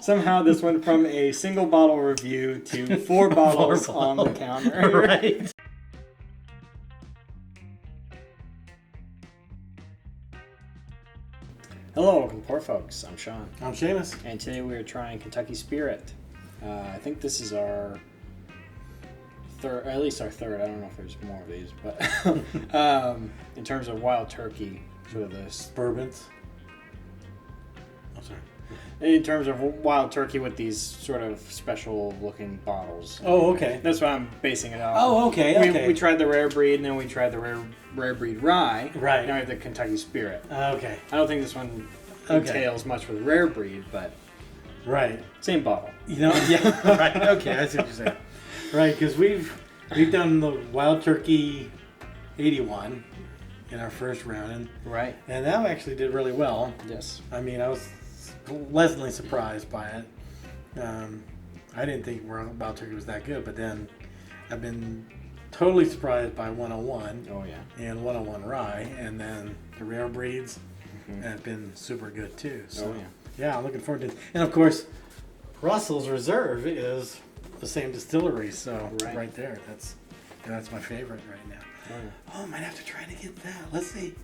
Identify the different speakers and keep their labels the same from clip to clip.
Speaker 1: Somehow this went from a single bottle review to 4 bottles on the counter.
Speaker 2: Right.
Speaker 1: Hello, welcome poor folks. I'm Sean.
Speaker 2: I'm Seamus.
Speaker 1: And today we are trying Kentucky Spirit. I think this is our third, or at least our third. I don't know if there's more of these, but in terms of wild turkey, sort of this
Speaker 2: Bourbons. I'm sorry.
Speaker 1: In terms of wild turkey with these sort of special looking bottles.
Speaker 2: Oh, okay.
Speaker 1: That's what I'm basing it off.
Speaker 2: Oh, okay.
Speaker 1: We tried the rare breed, and then we tried the rare breed rye.
Speaker 2: Right.
Speaker 1: Now we have the Kentucky Spirit.
Speaker 2: Okay.
Speaker 1: I don't think this one entails much for the rare breed, but
Speaker 2: right.
Speaker 1: Same bottle.
Speaker 2: You know, yeah. Right. Okay, I see what you're saying. Right, because we've done the wild turkey 81 in our first round,
Speaker 1: Right.
Speaker 2: and that actually did really well.
Speaker 1: Yes.
Speaker 2: I mean, I was pleasantly surprised by it. I didn't think wild turkey was that good, but then I've been totally surprised by 101.
Speaker 1: Oh yeah.
Speaker 2: And 101 rye, and then the rare breeds have been super good too. So yeah, I'm looking forward to it. And of course, Russell's Reserve is the same distillery, so right there, that's my favorite right now. Oh, I might have to try to get that. Let's see.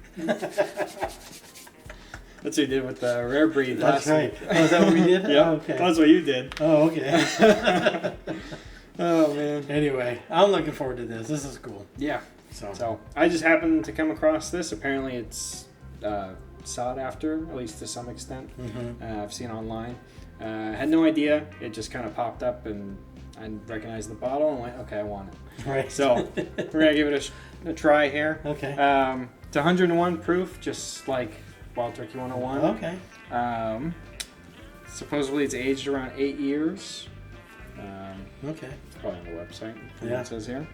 Speaker 1: That's what you did with the rare breed
Speaker 2: That's
Speaker 1: last
Speaker 2: right.
Speaker 1: week.
Speaker 2: Oh, is that what we did?
Speaker 1: Yeah.
Speaker 2: Oh, okay.
Speaker 1: That's what you did.
Speaker 2: Oh, okay.
Speaker 1: Oh man.
Speaker 2: Anyway, I'm looking forward to this. This is cool.
Speaker 1: Yeah.
Speaker 2: So
Speaker 1: I just happened to come across this. Apparently it's sought after, at least to some extent. I've seen online. Had no idea. It just kind of popped up and I recognized the bottle and went, okay, I want it.
Speaker 2: Right.
Speaker 1: So we're going to give it a try here.
Speaker 2: Okay.
Speaker 1: It's 101 proof, just like Wild Turkey 101.
Speaker 2: Okay.
Speaker 1: Supposedly it's aged around 8 years.
Speaker 2: Okay.
Speaker 1: It's probably on the website. What
Speaker 2: Yeah.
Speaker 1: it says here.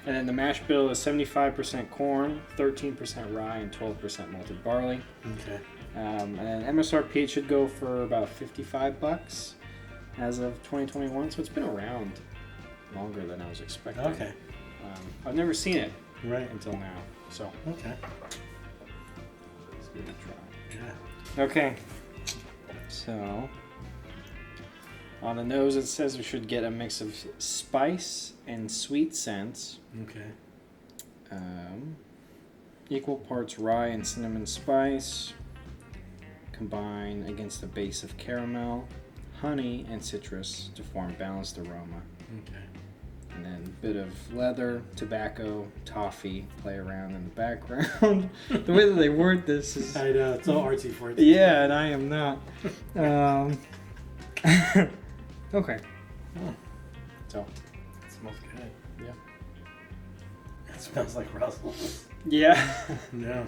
Speaker 1: And then the mash bill is 75% corn, 13% rye, and 12% malted barley.
Speaker 2: Okay.
Speaker 1: And then MSRP it should go for about $55 as of 2021. So it's been around longer than I was expecting.
Speaker 2: Okay.
Speaker 1: I've never seen it
Speaker 2: Right.
Speaker 1: until now. So
Speaker 2: Okay.
Speaker 1: let's give it a try.
Speaker 2: Yeah.
Speaker 1: Okay. So on the nose, it says we should get a mix of spice and sweet scents.
Speaker 2: Okay.
Speaker 1: Equal parts rye and cinnamon spice. Combine against a base of caramel, honey, and citrus to form balanced aroma.
Speaker 2: Okay.
Speaker 1: And then a bit of leather, tobacco, toffee play around in the background. The way that they word this is...
Speaker 2: I know, it's all artsy for it.
Speaker 1: Yeah, and I am not. Okay. So,
Speaker 2: It smells good.
Speaker 1: yeah.
Speaker 2: It smells like Russell's.
Speaker 1: Yeah.
Speaker 2: Yeah.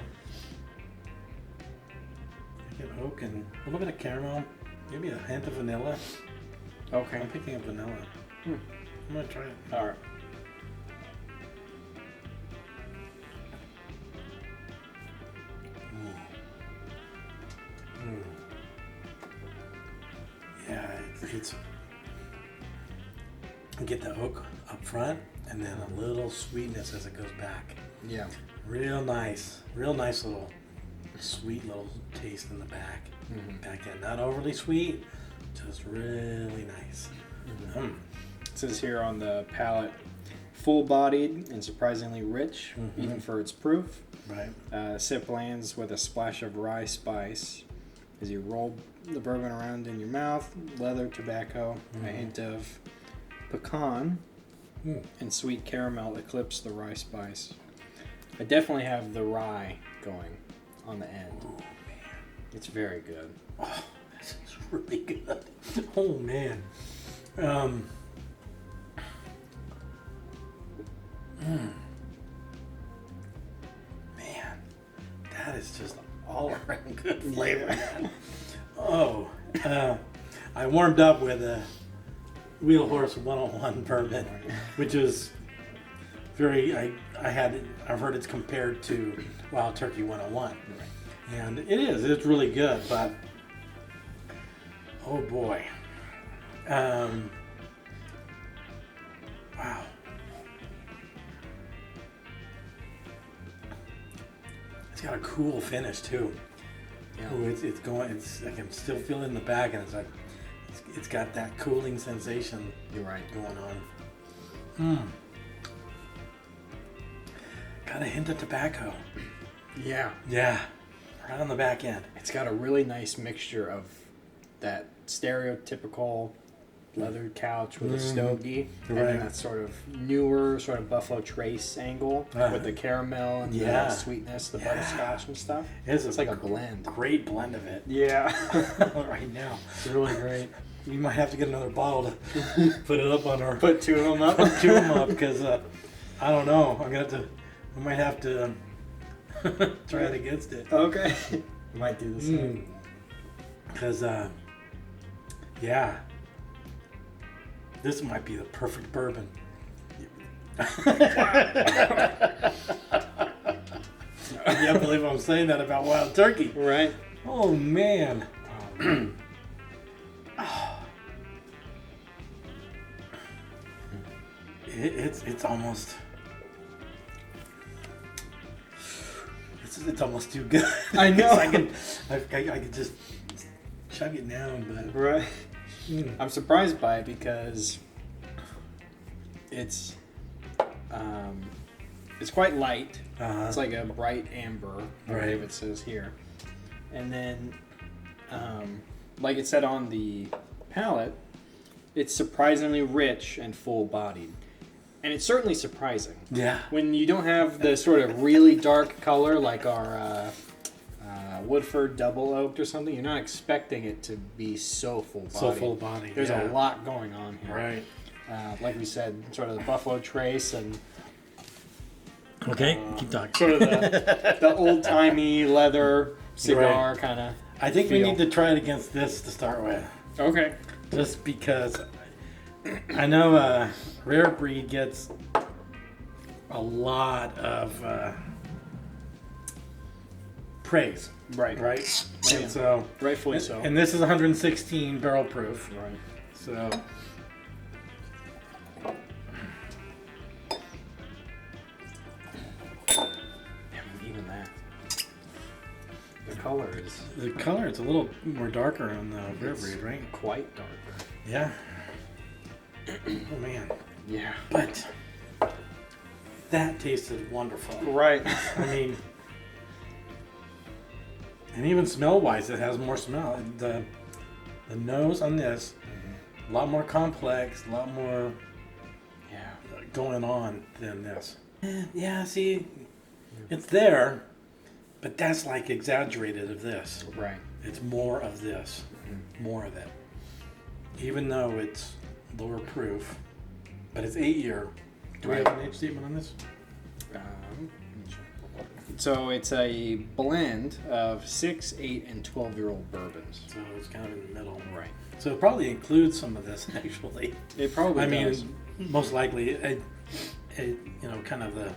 Speaker 2: I get oak and a little bit of caramel, maybe a hint of vanilla.
Speaker 1: Okay.
Speaker 2: I'm picking up vanilla. I'm gonna try it.
Speaker 1: All right.
Speaker 2: Yeah, it's get the oak up front and then a little sweetness as it goes back.
Speaker 1: Yeah.
Speaker 2: Real nice little sweet little taste in the back. Back end, not overly sweet, just really nice.
Speaker 1: It says here on the palate, full-bodied and surprisingly rich, even for its proof.
Speaker 2: Right.
Speaker 1: Sip lands with a splash of rye spice as you roll the bourbon around in your mouth. Leather, tobacco, a hint of pecan, and sweet caramel eclipse the rye spice. I definitely have the rye going on the end.
Speaker 2: Oh man,
Speaker 1: It's very good.
Speaker 2: oh, this is really good. Oh man. Man, that is just all around good flavor. Man. Oh, I warmed up with a Wheel Horse 101 bourbon, which is very. I've heard it's compared to Wild Turkey 101, and it is. It's really good, but oh boy, wow. It's got a cool finish too.
Speaker 1: Yeah.
Speaker 2: Ooh, it's going. It's I can still feel it in the back, and it's like it's it's got that cooling sensation.
Speaker 1: You're right.
Speaker 2: Going on. Got a hint of tobacco.
Speaker 1: Yeah.
Speaker 2: Yeah. Right on the back end.
Speaker 1: It's got a really nice mixture of that stereotypical leather couch with a stogie, and then that sort of newer, sort of Buffalo Trace angle with the caramel and the sweetness, the butterscotch and stuff.
Speaker 2: It's
Speaker 1: like a blend.
Speaker 2: Great blend of it.
Speaker 1: Yeah.
Speaker 2: Right now.
Speaker 1: It's really great.
Speaker 2: We might have to get another bottle to put it up on our...
Speaker 1: Put two of them up?
Speaker 2: Put two of them up, because I don't know. I might have to try it against it.
Speaker 1: Okay. We might do the same.
Speaker 2: Because, yeah. This might be the perfect bourbon. I can't believe I'm saying that about Wild Turkey.
Speaker 1: Right.
Speaker 2: Oh, man. It's almost... It's almost too good.
Speaker 1: I know.
Speaker 2: I could just chug it down, but...
Speaker 1: Right. I'm surprised by it because it's quite light. It's like a bright amber, I believe it says here. And then, like it said on the palate, it's surprisingly rich and full-bodied. And it's certainly surprising.
Speaker 2: Yeah.
Speaker 1: When you don't have the sort of really dark color like our Woodford Double Oaked or something, you're not expecting it to be so full-bodied.
Speaker 2: So full-bodied,
Speaker 1: There's a lot going on here.
Speaker 2: Right.
Speaker 1: Like we said, sort of the Buffalo Trace and...
Speaker 2: Okay, keep talking.
Speaker 1: Sort of the old-timey leather cigar kind of
Speaker 2: I think
Speaker 1: feel.
Speaker 2: we need to try it against this to start with.
Speaker 1: Okay.
Speaker 2: Just because I know Rare Breed gets a lot of praise.
Speaker 1: Right.
Speaker 2: Right?
Speaker 1: Yeah.
Speaker 2: And so,
Speaker 1: Rightfully so.
Speaker 2: And this is 116 barrel proof.
Speaker 1: Right.
Speaker 2: So...
Speaker 1: Even that. The color is...
Speaker 2: The color is a little more darker on the Rare Breed, right?
Speaker 1: Quite darker.
Speaker 2: Yeah. Oh, man.
Speaker 1: Yeah.
Speaker 2: But that tasted wonderful.
Speaker 1: Right.
Speaker 2: I mean... And even smell-wise, it has more smell. The nose on this, a lot more complex, a lot more going on than this. Yeah, see, it's there, but that's like exaggerated of this.
Speaker 1: Right.
Speaker 2: It's more of this, more of it. Even though it's lower proof, but it's 8 year. Do we have an age statement on this?
Speaker 1: So it's a blend of 6, 8, and 12-year-old bourbons.
Speaker 2: So it's kind of in the middle.
Speaker 1: Right.
Speaker 2: So it probably includes some of this, actually.
Speaker 1: It probably does.
Speaker 2: I mean, most likely, kind of the,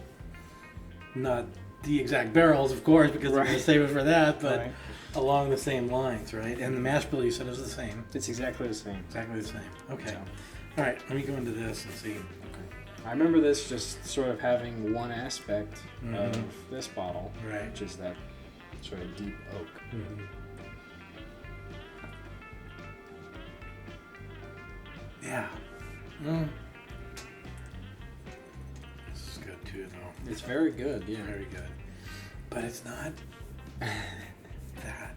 Speaker 2: not the exact barrels, of course, because we're going to save it for that, but along the same lines, right? And the mash bill you said is the same.
Speaker 1: It's exactly the same.
Speaker 2: Exactly the same. Okay. All right, let me go into this and see.
Speaker 1: I remember this just sort of having one aspect of this bottle, which is that sort of deep oak.
Speaker 2: Yeah. This is good too, though.
Speaker 1: It's very good, yeah.
Speaker 2: Very good. But it's not that.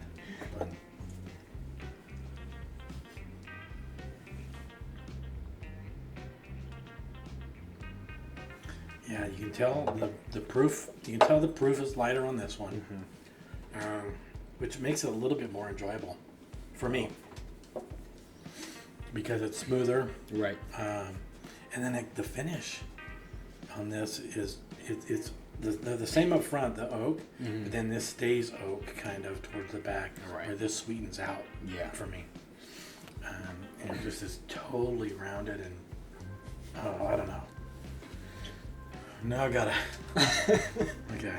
Speaker 2: Yeah, you can tell the proof. You can tell the proof is lighter on this one, which makes it a little bit more enjoyable for me because it's smoother.
Speaker 1: Right.
Speaker 2: And then the finish on this is it's the same up front, the oak, but then this stays oak kind of towards the back, where this sweetens out.
Speaker 1: Yeah.
Speaker 2: For me, and it just is totally rounded and I don't know. Now I gotta. Okay.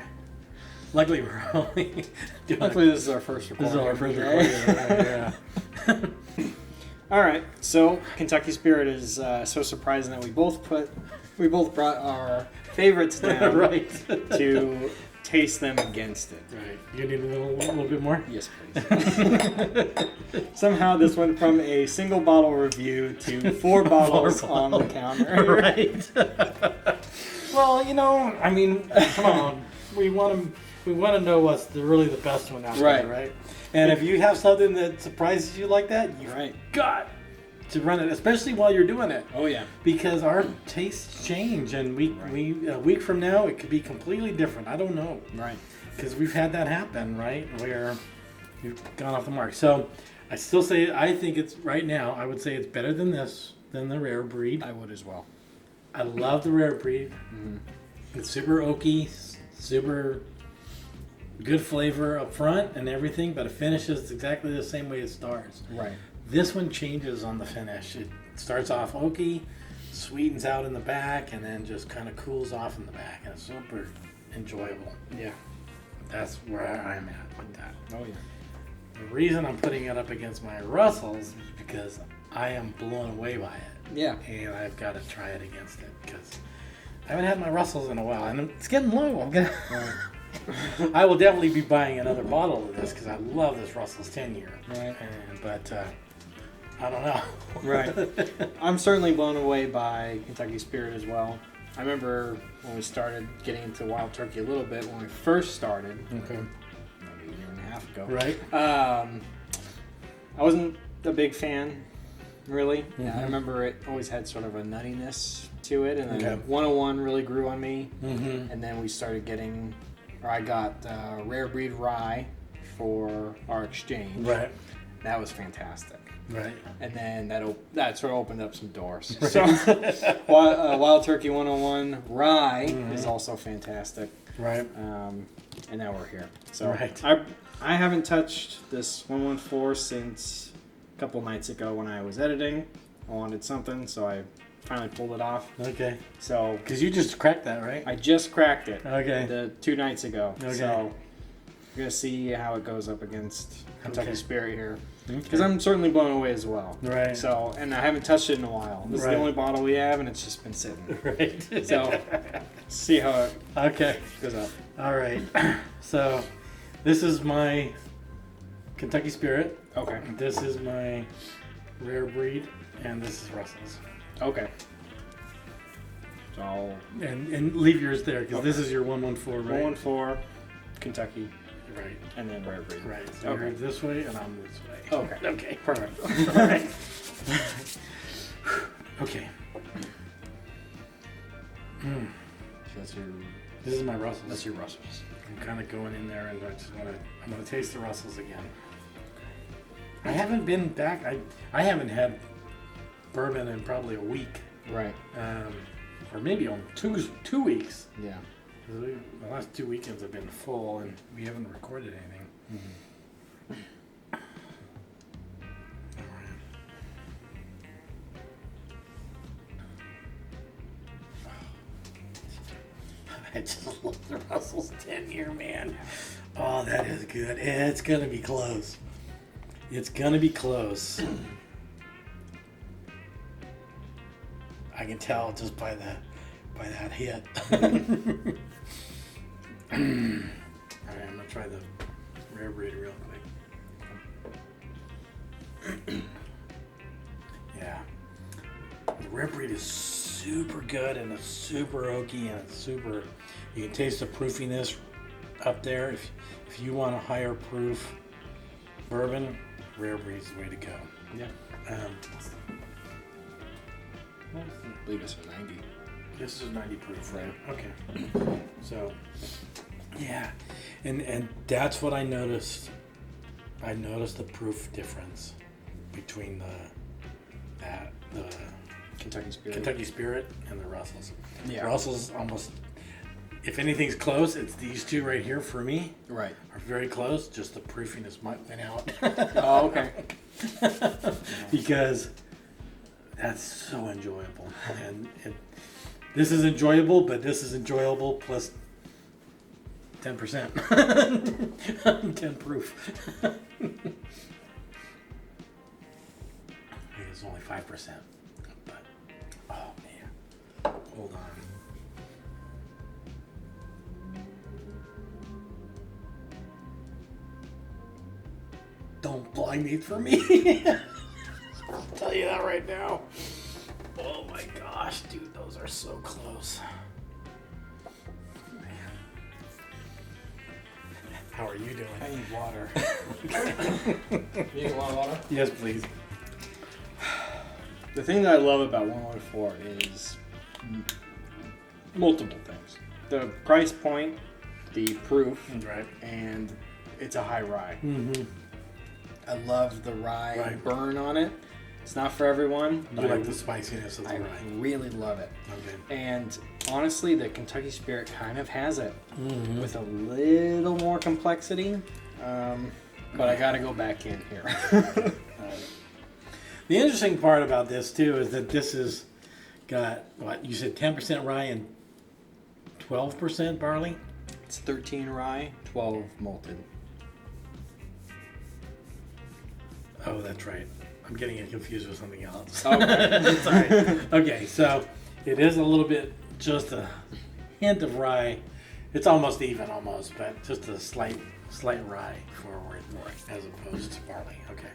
Speaker 2: Luckily, we're only doing.
Speaker 1: Luckily, this is our first recording.
Speaker 2: This is our first recording. Yeah.
Speaker 1: All right. So Kentucky Spirit is so surprising that we both brought our favorites down
Speaker 2: right.
Speaker 1: to taste them against it.
Speaker 2: Right. You need a little bit more?
Speaker 1: Yes, please. Somehow this went from a single bottle review to 4 bottles on the counter.
Speaker 2: Right. Well, I mean, come on. We want to know what's really the best one out there, right? And if you have something that surprises you like that, you've got to run it, especially while you're doing it.
Speaker 1: Oh yeah.
Speaker 2: Because our tastes change, and a week from now it could be completely different. I don't know.
Speaker 1: Right.
Speaker 2: Because we've had that happen, right? Where you've gone off the mark. So I still say I think it's right now. I would say it's better than the rare breed.
Speaker 1: I would as well.
Speaker 2: I love the rare breed.
Speaker 1: Mm-hmm.
Speaker 2: It's super oaky, super good flavor up front and everything, but it finishes exactly the same way it starts.
Speaker 1: Right.
Speaker 2: This one changes on the finish. It starts off oaky, sweetens out in the back, and then just kind of cools off in the back, and it's super enjoyable.
Speaker 1: Yeah.
Speaker 2: That's where I'm at with that.
Speaker 1: Oh yeah.
Speaker 2: The reason I'm putting it up against my Russells is because I am blown away by it.
Speaker 1: Yeah.
Speaker 2: And I've got to try it against it because I haven't had my Russells in a while, and it's getting low. I will definitely be buying another bottle of this because I love this Russell's 10-year.
Speaker 1: Right.
Speaker 2: But I don't know.
Speaker 1: Right. I'm certainly blown away by Kentucky Spirit as well. I remember when we started getting into Wild Turkey a little bit when we first started.
Speaker 2: Okay.
Speaker 1: Maybe a year and a half ago.
Speaker 2: Right.
Speaker 1: I wasn't a big fan, really.
Speaker 2: Mm-hmm.
Speaker 1: I remember it always had sort of a nuttiness to it, and then
Speaker 2: Okay.
Speaker 1: 101 really grew on me.
Speaker 2: Mm-hmm.
Speaker 1: And then we started getting, or I got rare breed rye for our exchange.
Speaker 2: Right.
Speaker 1: That was fantastic.
Speaker 2: Right.
Speaker 1: And then that sort of opened up some doors. So, Wild Turkey 101 rye is also fantastic.
Speaker 2: Right.
Speaker 1: And now we're here. So
Speaker 2: Right.
Speaker 1: I haven't touched this 114 since a couple nights ago when I was editing. I wanted something, so I finally pulled it off.
Speaker 2: Okay.
Speaker 1: So
Speaker 2: Because you just cracked that, right?
Speaker 1: I just cracked it.
Speaker 2: Okay.
Speaker 1: 2 nights ago.
Speaker 2: Okay.
Speaker 1: So we're gonna see how it goes up against Kentucky
Speaker 2: Okay.
Speaker 1: Spirit here.
Speaker 2: Okay.
Speaker 1: Because I'm certainly blown away as well.
Speaker 2: Right.
Speaker 1: So, and I haven't touched it in a while. This is
Speaker 2: Right.
Speaker 1: the only bottle we have, and it's just been sitting.
Speaker 2: Right.
Speaker 1: So, see how it
Speaker 2: Okay.
Speaker 1: goes up.
Speaker 2: All right. So, this is my Kentucky Spirit.
Speaker 1: Okay.
Speaker 2: This is my rare breed, and this is Russell's.
Speaker 1: Okay. So I'll
Speaker 2: And leave yours there because this is your 114, right?
Speaker 1: 114, Kentucky,
Speaker 2: Right.
Speaker 1: and then rare breed.
Speaker 2: Right. So
Speaker 1: Okay.
Speaker 2: you're this way, and I'm this way.
Speaker 1: Okay.
Speaker 2: Okay.
Speaker 1: Perfect.
Speaker 2: All right. Okay.
Speaker 1: So that's your
Speaker 2: Russell's.
Speaker 1: That's your Russells.
Speaker 2: I'm kind of going in there, and I'm gonna taste the Russells again. I haven't been back. I haven't had bourbon in probably a week,
Speaker 1: Right.
Speaker 2: or maybe on two weeks.
Speaker 1: Yeah.
Speaker 2: 'Cause the last 2 weekends have been full, and we haven't recorded anything. I just love the Russell's 10-year, man. Oh, that is good. It's gonna be close. It's gonna be close. I can tell just by that hit. All right, I'm gonna try the rare breed real quick. Yeah, the rare breed is super good, and it's super oaky, and it's super. You can taste the proofiness up there. If you want a higher proof bourbon, rare breed's the way to go.
Speaker 1: Yeah. I believe it's a 90.
Speaker 2: This is 90 proof, right? Okay. So, yeah, and that's what I noticed. I noticed the proof difference between the
Speaker 1: Kentucky Spirit.
Speaker 2: Kentucky Spirit and the Russells.
Speaker 1: Yeah.
Speaker 2: Russells almost, if anything's close, it's these two right here for me.
Speaker 1: Right.
Speaker 2: Are very close. Just the proofiness went out.
Speaker 1: Oh, okay.
Speaker 2: Because that's so enjoyable, and this is enjoyable, but this is enjoyable plus 10%, 10 proof. It's only 5%, but oh man, hold on. blind date for me. I'll tell you that right now. Oh my gosh, dude, those are so close. Man. How are you doing?
Speaker 1: I need water. You want water?
Speaker 2: Yes, please.
Speaker 1: The thing that I love about 114 is multiple things. The price point, the proof,
Speaker 2: Right.
Speaker 1: and it's a high rye.
Speaker 2: Mm-hmm.
Speaker 1: I love the rye
Speaker 2: Right.
Speaker 1: burn on it. It's not for everyone,
Speaker 2: You
Speaker 1: but
Speaker 2: like the spiciness of the
Speaker 1: I
Speaker 2: rye.
Speaker 1: really love it.
Speaker 2: Okay.
Speaker 1: And honestly, the Kentucky Spirit kind of has it
Speaker 2: Mm-hmm.
Speaker 1: with a little more complexity. But I got to go back in here.
Speaker 2: The interesting part about this too is that this has got what you said, 10% rye and 12% barley.
Speaker 1: It's 13 rye, 12 malted.
Speaker 2: Oh, that's right. I'm getting it confused with something else.
Speaker 1: Okay.
Speaker 2: Sorry. Okay, so it is a little bit, just a hint of rye. It's almost even, but just a slight rye forward as opposed to barley. Okay,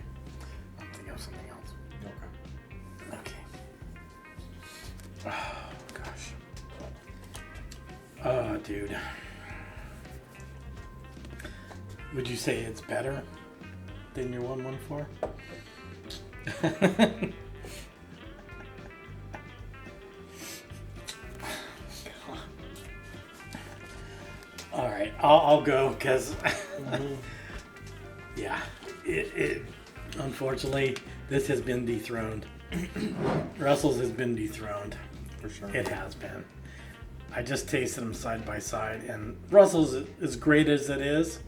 Speaker 2: I'm thinking of something else. Okay. Oh gosh. Oh, dude. Would you say it's better than your 114? All right, I'll go because yeah, it unfortunately this has been dethroned. Russell's has been dethroned.
Speaker 1: For sure.
Speaker 2: It has been. I just tasted them side by side, and Russell's, as great as it is,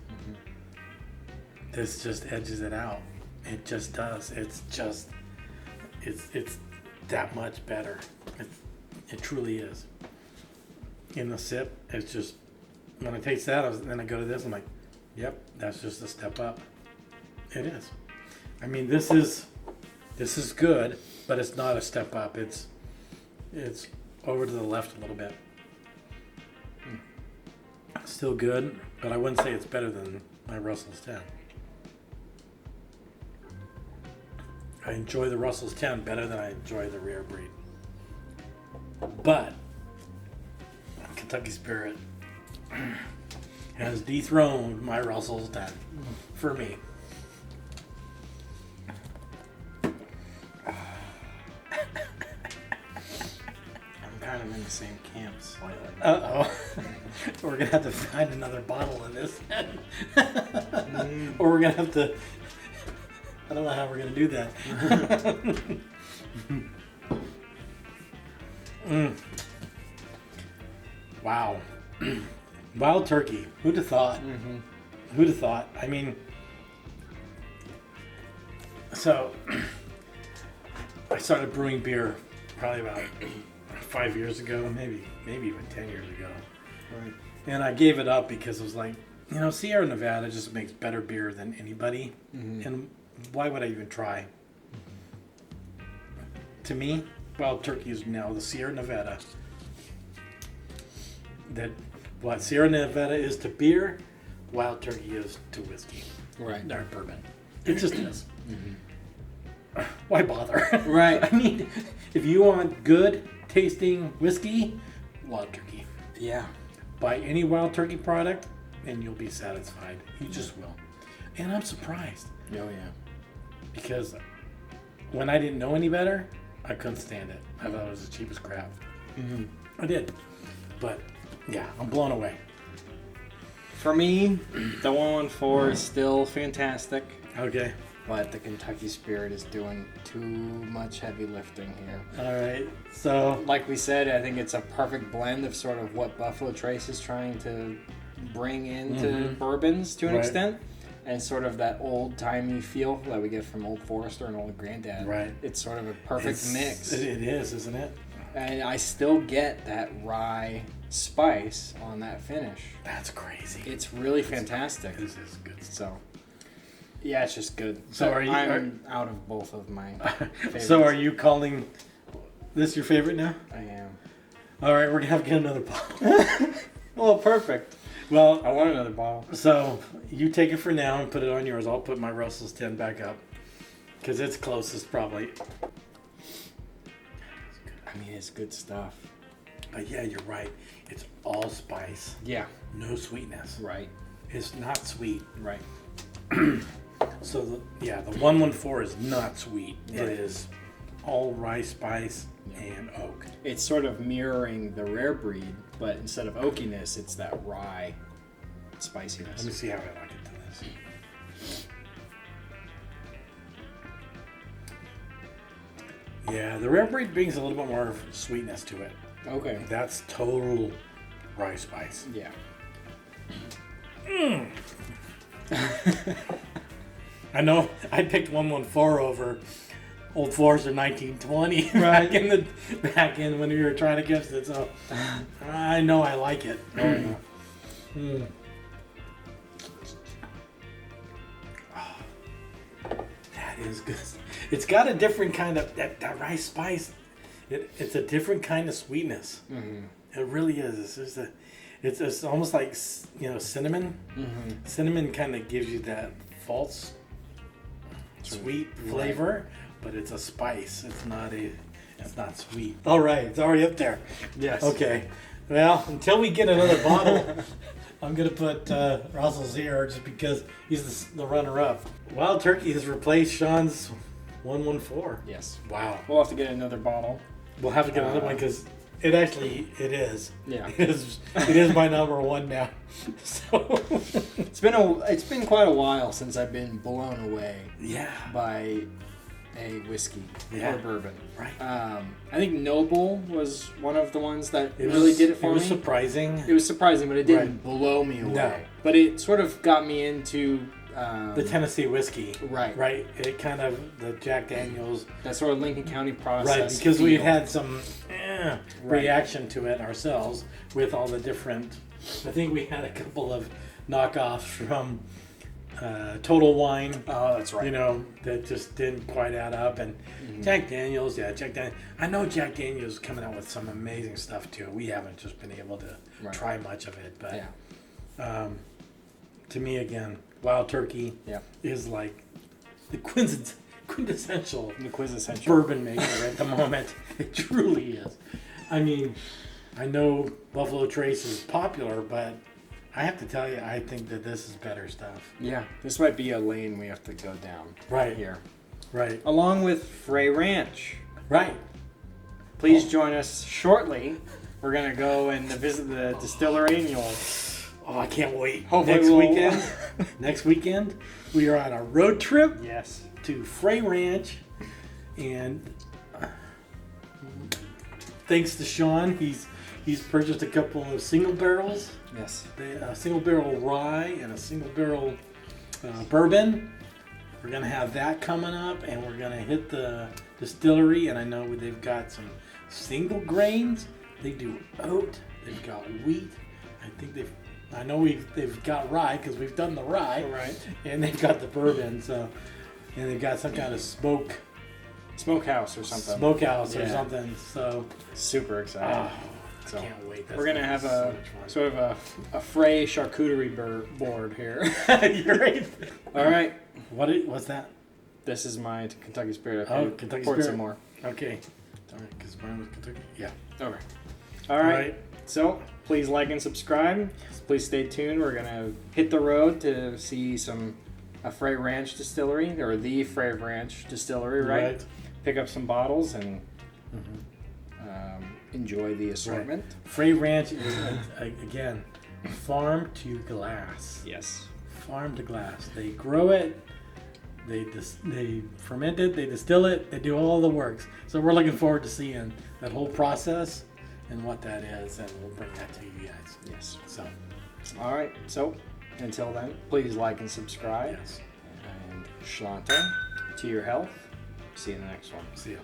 Speaker 2: this just edges it out. It just does. It's that much better. It truly is. In the sip, it's just, when I taste that, then I go to this, I'm like, yep, that's just a step up. It is. I mean, this is good, but it's not a step up. It's over to the left a little bit. Still good, but I wouldn't say it's better than my Russell's 10. I enjoy the Russell's 10 better than I enjoy the rare breed. But Kentucky Spirit has dethroned my Russell's 10 for me.
Speaker 1: I'm kind of in the same camp slightly.
Speaker 2: Uh-oh. We're going to have to find another bottle of this. Or we're going to have to... I don't know how we're going to do that. Wow. Wild turkey. Who'd have thought?
Speaker 1: Mm-hmm.
Speaker 2: Who'd have thought? I mean... So... I started brewing beer probably about 5 years ago, maybe even 10 years ago.
Speaker 1: Right.
Speaker 2: And I gave it up because it was like, Sierra Nevada just makes better beer than anybody.
Speaker 1: Mm-hmm.
Speaker 2: And why would I even try? To me, Wild Turkey is now the Sierra Nevada. That what Sierra Nevada is to beer, Wild Turkey is to whiskey.
Speaker 1: Right.
Speaker 2: Or bourbon. It just is.
Speaker 1: Mm-hmm.
Speaker 2: Why bother?
Speaker 1: Right.
Speaker 2: I mean, if you want good tasting whiskey, Wild Turkey.
Speaker 1: Yeah.
Speaker 2: Buy any Wild Turkey product and you'll be satisfied. You just will. And I'm surprised
Speaker 1: Oh, yeah.
Speaker 2: because when I didn't know any better, I couldn't stand it. I thought it was the cheapest crap.
Speaker 1: Mm-hmm.
Speaker 2: I did. But yeah, I'm blown away.
Speaker 1: For me, the 114 is still fantastic,
Speaker 2: Okay.
Speaker 1: but the Kentucky Spirit is doing too much heavy lifting here.
Speaker 2: All right. So,
Speaker 1: Like we said, I think it's a perfect blend of sort of what Buffalo Trace is trying to bring into bourbons to an
Speaker 2: Right.
Speaker 1: extent, and sort of that old-timey feel that we get from Old Forester and Old Granddad.
Speaker 2: Right.
Speaker 1: It's sort of a perfect mix.
Speaker 2: It is, isn't it?
Speaker 1: And I still get that rye spice on that finish.
Speaker 2: That's crazy.
Speaker 1: It's really fantastic.
Speaker 2: This is good.
Speaker 1: So, yeah, it's just good.
Speaker 2: So are you-
Speaker 1: I'm out of both of my favorites.
Speaker 2: So are you calling this your favorite now?
Speaker 1: I am.
Speaker 2: All right, we're going to have to get another bottle.
Speaker 1: Well, perfect.
Speaker 2: Well,
Speaker 1: I want another bottle.
Speaker 2: so you take it for now and put it on yours. I'll put my Russell's 10 back up because it's closest probably.
Speaker 1: I mean, it's good stuff.
Speaker 2: But yeah, you're right. It's all spice,
Speaker 1: Yeah.
Speaker 2: no sweetness.
Speaker 1: Right.
Speaker 2: It's not sweet.
Speaker 1: Right.
Speaker 2: So the 114 is not sweet.
Speaker 1: Right.
Speaker 2: It is all rice, spice, and oak.
Speaker 1: It's sort of mirroring the rare breed, but instead of oakiness, it's that rye spiciness.
Speaker 2: Let me see how I like it to this. Yeah, the rare breed brings a little bit more sweetness to it.
Speaker 1: Okay.
Speaker 2: That's total rice spice.
Speaker 1: Yeah.
Speaker 2: I know I picked 114 over Old Forester 1920 back in when we were trying to guess it, so I know I like it. Mm. That is good. It's got a different kind of that rice spice. It's a different kind of sweetness.
Speaker 1: Mm-hmm.
Speaker 2: It really is. It's almost like cinnamon.
Speaker 1: Mm-hmm.
Speaker 2: Cinnamon kind of gives you that false sweet flavor, but it's a spice. It's not sweet. All right, it's already up there.
Speaker 1: Yes.
Speaker 2: Okay. Well, until we get another bottle, I'm gonna put Russell's here just because he's the runner-up. Wild Turkey has replaced Sean's 114.
Speaker 1: Yes.
Speaker 2: Wow.
Speaker 1: We'll have to get another bottle.
Speaker 2: We'll have to get another one because it is.
Speaker 1: Yeah.
Speaker 2: It is my number one now. So
Speaker 1: It's been quite a while since I've been blown away
Speaker 2: yeah.
Speaker 1: by a whiskey
Speaker 2: Yeah.
Speaker 1: or bourbon.
Speaker 2: Right.
Speaker 1: I think Noble was one of the ones that really did it for me.
Speaker 2: It was surprising.
Speaker 1: It was surprising, but it didn't blow me away.
Speaker 2: No.
Speaker 1: But it sort of got me into
Speaker 2: The Tennessee whiskey.
Speaker 1: right.
Speaker 2: Right. It kind of the Jack Daniels.
Speaker 1: That sort of Lincoln County process.
Speaker 2: Right. Because we
Speaker 1: feel.
Speaker 2: had some reaction to it ourselves with all the different. I think we had a couple of knockoffs from Total Wine.
Speaker 1: Oh, that's right.
Speaker 2: That just didn't quite add up. And Jack Daniels, Jack Daniels. I know Jack Daniels is coming out with some amazing stuff too. We haven't just been able to try much of it, but to me, again, Wild Turkey is like the quintessential bourbon maker at the moment. It truly is. I mean, I know Buffalo Trace is popular, but I have to tell you, I think that this is better stuff.
Speaker 1: Yeah, this might be a lane we have to go down.
Speaker 2: Right
Speaker 1: here.
Speaker 2: Right.
Speaker 1: Along with Frey Ranch.
Speaker 2: Right.
Speaker 1: Please join us shortly. We're going to go and visit the distillery, and you'll...
Speaker 2: Oh, I can't wait.
Speaker 1: Hopefully
Speaker 2: Next weekend, we are on a road trip
Speaker 1: Yes.
Speaker 2: to Frey Ranch. And thanks to Sean, he's purchased a couple of single barrels.
Speaker 1: Yes.
Speaker 2: A single barrel rye and a single barrel bourbon. We're going to have that coming up, and we're going to hit the distillery. And I know they've got some single grains. They do oat. They've got wheat. I know they've got rye because we've done the rye.
Speaker 1: Right.
Speaker 2: And they've got the bourbon. And they've got some kind of
Speaker 1: Smokehouse or something.
Speaker 2: smokehouse or something. So
Speaker 1: Super excited.
Speaker 2: I can't wait.
Speaker 1: We're going to have
Speaker 2: so
Speaker 1: sort of a Frey charcuterie board here.
Speaker 2: You're right.
Speaker 1: All right.
Speaker 2: What's that?
Speaker 1: This is my Kentucky Spirit.
Speaker 2: Kentucky
Speaker 1: poured
Speaker 2: Spirit.
Speaker 1: some more.
Speaker 2: Okay. All right, because mine was Kentucky. Yeah.
Speaker 1: Okay. All right. So please like and subscribe. Please stay tuned. We're going to hit the road to see a Frey Ranch distillery, or the Frey Ranch distillery, right? Pick up some bottles and enjoy the assortment.
Speaker 2: Right. Frey Ranch is, again, farm to glass.
Speaker 1: Yes.
Speaker 2: Farm to glass. They grow it, they ferment it, they distill it, they do all the works. So we're looking forward to seeing that whole process and what that is, and we'll bring that to you guys.
Speaker 1: Yes.
Speaker 2: So,
Speaker 1: all right. So until then, please like and subscribe.
Speaker 2: yes.
Speaker 1: And Shlanta, to your health. See you in the next one.
Speaker 2: See ya.